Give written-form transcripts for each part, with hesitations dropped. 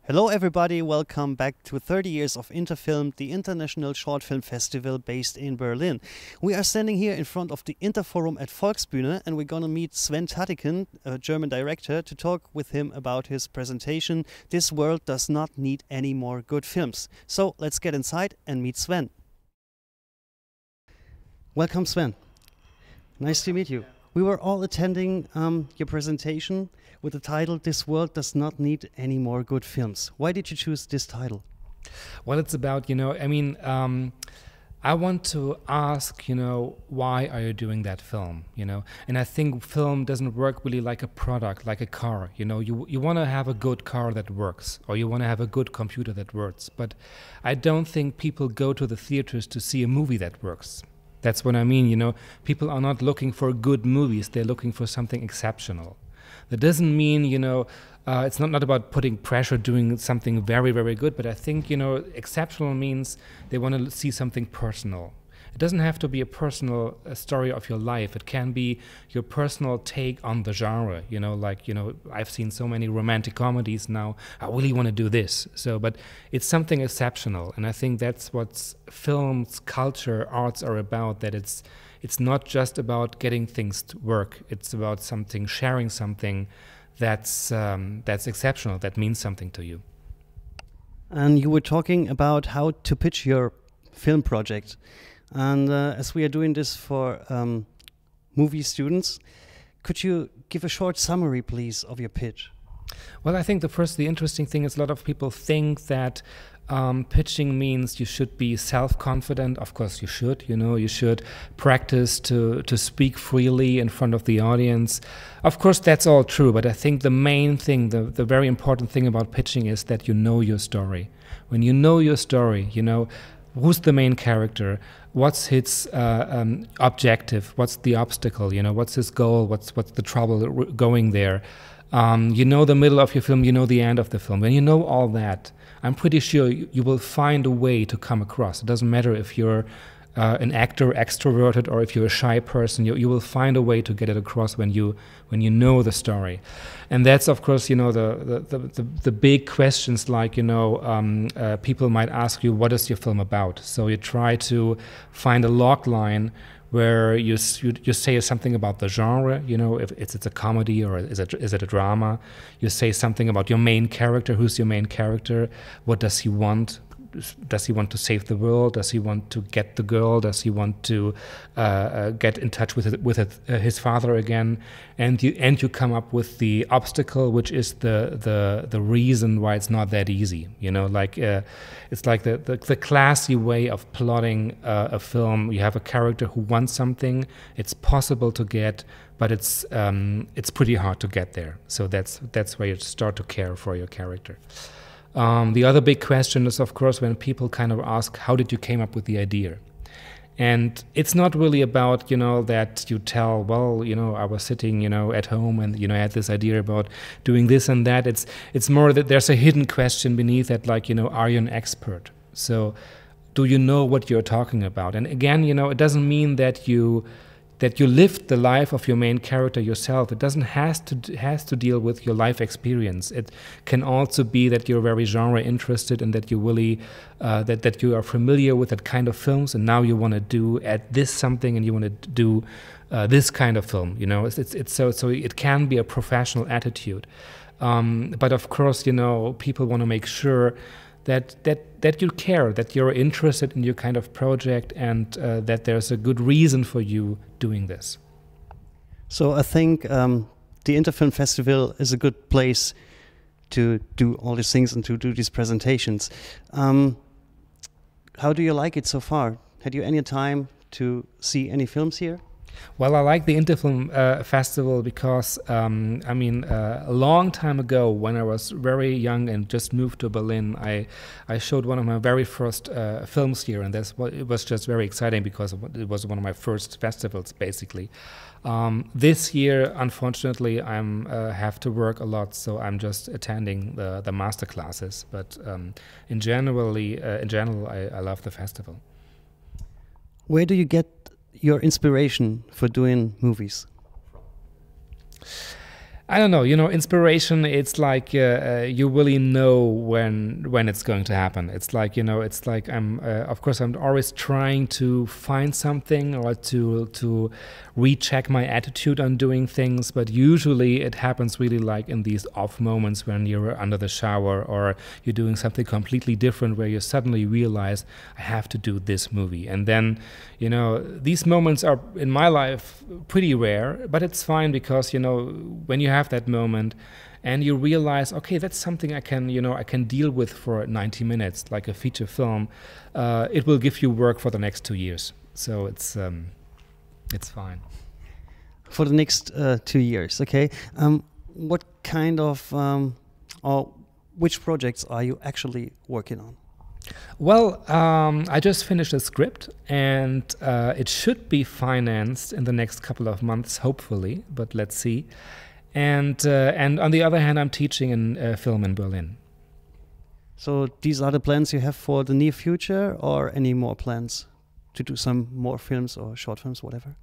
Hello, everybody. Welcome back to 30 Years of Interfilm, the international short film festival based in Berlin. We are standing here in front of the Interforum at Volksbühne, and we're going to meet Sven Tattiken, a German director, to talk with him about his presentation, This World Does Not Need Any More Good Films. So let's get inside and meet Sven. Welcome, Sven. Nice to meet you. We were all attending your presentation with the title, This World Does Not Need Any More Good Films. Why did you choose this title? Well, it's about, I want to ask, why are you doing that film, And I think film doesn't work really like a product, like a car, You want to have a good car that works, or you want to have a good computer that works. But I don't think people go to the theaters to see a movie that works. That's what I mean, People are not looking for good movies. They're looking for something exceptional. That doesn't mean, it's not about putting pressure, doing something very, very good. But I think, exceptional means they want to see something personal. It doesn't have to be a personal story of your life. It can be your personal take on the genre, I've seen so many romantic comedies now. I really want to do this. But it's something exceptional. And I think that's what films, culture, arts are about, that it's not just about getting things to work. It's about sharing something that's exceptional, that means something to you. And you were talking about how to pitch your film project. And as we are doing this for movie students, could you give a short summary, please, of your pitch? Well, I think the interesting thing is a lot of people think that pitching means you should be self-confident. Of course you should, you should practice to speak freely in front of the audience. Of course that's all true, but I think the main thing, the very important thing about pitching is that you know your story. When you know your story, who's the main character, what's his objective, what's the obstacle, what's his goal, what's the trouble going there. The middle of your film, the end of the film. When you know all that, I'm pretty sure you will find a way to come across. It doesn't matter if you're an actor, extroverted, or if you're a shy person. You will find a way to get it across when you know the story. And that's, of course, the big questions, like, people might ask you, what is your film about? So you try to find a log line where you say something about the genre, if it's a comedy or is it a drama. You say something about your main character. Who's your main character? What does he want? Does he want to save the world? Does he want to get the girl? Does he want to get in touch with his father again? And you come up with the obstacle, which is the reason why it's not that easy. It's like the classy way of plotting a film. You have a character who wants something. It's possible to get, but it's pretty hard to get there. So that's where you start to care for your character. The other big question is, of course, when people kind of ask, how did you came up with the idea? And it's not really about, that you tell, well, I was sitting, at home and, I had this idea about doing this and that. It's more that there's a hidden question beneath that, like, are you an expert? So do you know what you're talking about? And again, it doesn't mean that you lived the life of your main character yourself. It doesn't has to deal with your life experience. It can also be that you're very genre interested and that you really that you are familiar with that kind of films, and now you want to do at this something, and you want to do this kind of film. It's so it can be a professional attitude, but of course, people want to make sure that you care, that you're interested in your kind of project, and that there's a good reason for you doing this. So I think the Interfilm Festival is a good place to do all these things and to do these presentations. How do you like it so far? Had you any time to see any films here? Well, I like the Interfilm Festival because, a long time ago, when I was very young and just moved to Berlin, I showed one of my very first films here, and it was just very exciting because it was one of my first festivals, basically. This year, unfortunately, I have to work a lot, so I'm just attending the master classes. But in general, I love the festival. Where do you get your inspiration for doing movies? I don't know, you know, inspiration, it's like you really know when it's going to happen. It's like, you know, it's like of course, I'm always trying to find something or to recheck my attitude on doing things, but usually it happens really like in these off moments when you're under the shower or you're doing something completely different where you suddenly realize, I have to do this movie. And then, you know, these moments are in my life pretty rare, but it's fine because, you know, when you have that moment and you realize, okay, that's something I can, you know, I can deal with for 90 minutes, like a feature film, it will give you work for the next 2 years. So it's fine. For the next 2 years, okay. What kind of, or which projects are you actually working on? Well, I just finished a script, and it should be financed in the next couple of months, hopefully, but let's see. And on the other hand, I'm teaching in film in Berlin. So these are the plans you have for the near future, or any more plans to do some more films or short films, whatever?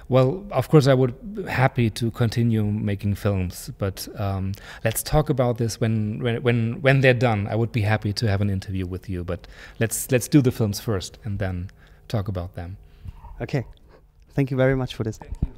Well, of course, I would be happy to continue making films, but let's talk about this when they're done. I would be happy to have an interview with you, but let's do the films first and then talk about them. Okay. Thank you very much for this. Thank you.